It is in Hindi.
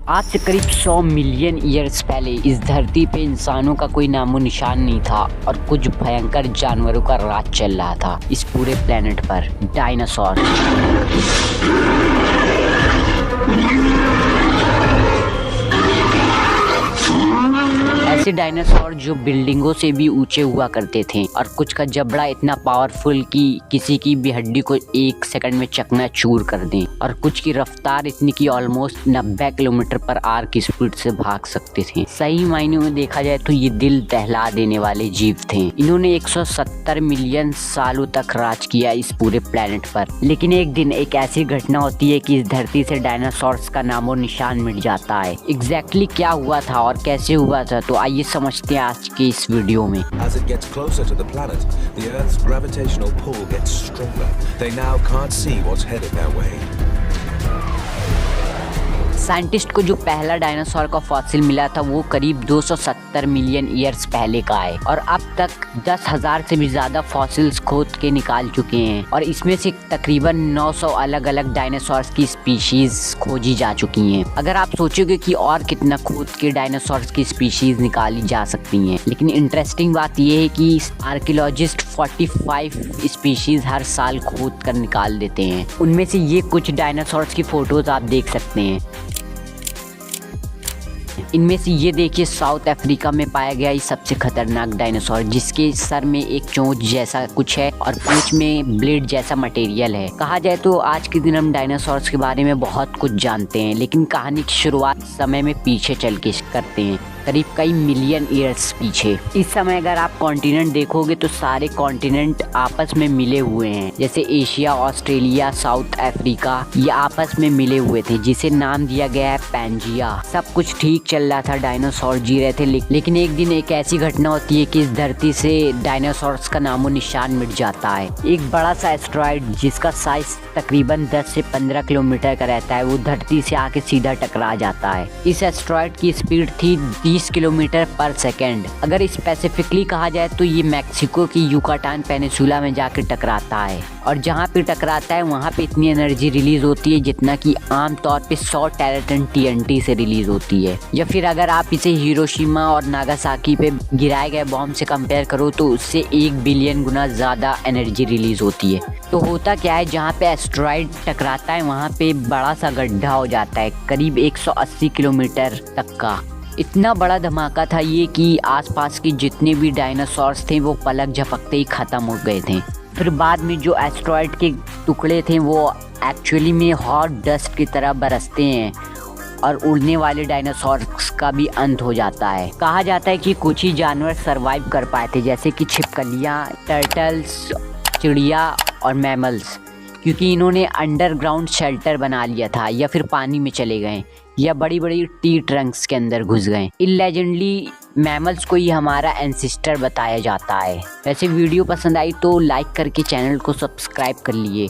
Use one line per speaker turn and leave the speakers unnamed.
आज से करीब 100 मिलियन ईयर्स पहले इस धरती पे इंसानों का कोई नामो निशान नहीं था और कुछ भयंकर जानवरों का राज चल रहा था इस पूरे प्लेनेट पर, डायनासोर। ऐसे डायनासोर जो बिल्डिंगों से भी ऊंचे हुआ करते थे और कुछ का जबड़ा इतना पावरफुल कि किसी की भी हड्डी को 1 सेकंड में चकनाचूर कर दें, और कुछ की रफ्तार इतनी कि ऑलमोस्ट 90 किलोमीटर पर आवर की स्पीड से भाग सकते थे। सही मायने में देखा जाए तो ये दिल दहला देने वाले जीव थे। इन्होंने 170 मिलियन सालों तक राज किया इस पूरे प्लेनेट पर। लेकिन एक दिन एक ऐसी घटना होती है कि इस धरती से डायनासोर्स का नामो निशान मिट जाता है। एग्जैक्टली क्या हुआ था और कैसे हुआ था, तो आइए समझते हैं आज के इस वीडियो में।
As it gets closer to the planet, the Earth's gravitational pull gets stronger. They now can't see what's headed their way.
Scientist को जो पहला डायनासोर का फॉसिल मिला था वो करीब 270 मिलियन ईयर्स पहले का है, और अब तक 10,000 से भी ज्यादा फॉसिल्स खोद के निकाल चुके हैं, और इसमें से तकरीबन 900 अलग अलग डायनासोर्स की स्पीशीज खोजी जा चुकी हैं। अगर आप सोचोगे कि और कितना खोद के डायनासोर्स की स्पीशीज निकाली जा सकती हैं, लेकिन इंटरेस्टिंग बात यह है कि आर्कियोलॉजिस्ट 45 स्पीशीज हर साल खोद कर निकाल देते हैं। उनमें से ये कुछ डायनासोर्स की फोटोज आप देख सकते हैं। इनमें से ये देखिए, साउथ अफ्रीका में पाया गया ये सबसे खतरनाक डायनासोर, जिसके सर में एक चोंच जैसा कुछ है और पूंछ में ब्लेड जैसा मटेरियल है। कहा जाए तो आज के दिन हम डायनासोर्स के बारे में बहुत कुछ जानते हैं, लेकिन कहानी की शुरुआत समय में पीछे चल के करते हैं, करीब कई मिलियन ईयर्स पीछे। इस समय अगर आप कॉन्टिनेंट देखोगे तो सारे कॉन्टिनेंट आपस में मिले हुए हैं, जैसे एशिया, ऑस्ट्रेलिया, साउथ अफ्रीका, ये आपस में मिले हुए थे, जिसे नाम दिया गया है पैंजिया। सब कुछ ठीक चल रहा था, डायनासोर जी रहे थे, लेकिन एक दिन एक ऐसी घटना होती है कि इस धरती से डायनासोर्स का नामो निशान मिट जाता है। एक बड़ा सा एस्टेरॉयड जिसका साइज तकरीबन 10 से 15 किलोमीटर का रहता है, वो धरती से आके सीधा टकरा जाता है। इस एस्टेरॉयड की स्पीड थी 30 किलोमीटर पर सेकेंड। अगर स्पेसिफिकली कहा जाए तो ये मैक्सिको की युकाटान पेनिसुला में जाके टकराता है, और जहाँ पे टकराता है वहाँ पे इतनी एनर्जी रिलीज होती है जितना कि आमतौर पे 100 टेराटन TNT से रिलीज होती है। या फिर अगर आप इसे हिरोशिमा और नागासाकी पे गिराए गए बॉम्ब से कंपेयर करो तो उससे 1 बिलियन गुना ज़्यादा एनर्जी रिलीज होती है। तो होता क्या है, जहाँ पे एस्टेरॉयड टकराता है वहाँ पे बड़ा सा गड्ढा हो जाता है, करीब 180 किलोमीटर तक का। इतना बड़ा धमाका था ये कि आसपास के जितने भी डायनासोर्स थे वो पलक झपकते ही ख़त्म हो गए थे। फिर बाद में जो एस्टेरॉयड के टुकड़े थे वो एक्चुअली में हॉट डस्ट की तरह बरसते हैं, और उड़ने वाले डायनासोर्स का भी अंत हो जाता है। कहा जाता है कि कुछ ही जानवर सरवाइव कर पाए थे, जैसे कि छिपकलियाँ, टर्टल्स, चिड़िया और मैमल्स, क्योंकि इन्होंने अंडरग्राउंड शेल्टर बना लिया था, या फिर पानी में चले गए, या बड़ी बड़ी टी ट्रंक्स के अंदर घुस गए। इन लेजेंडली मैमल्स को ही हमारा एंसेस्टर बताया जाता है। वैसे वीडियो पसंद आई तो लाइक करके चैनल को सब्सक्राइब कर लिए।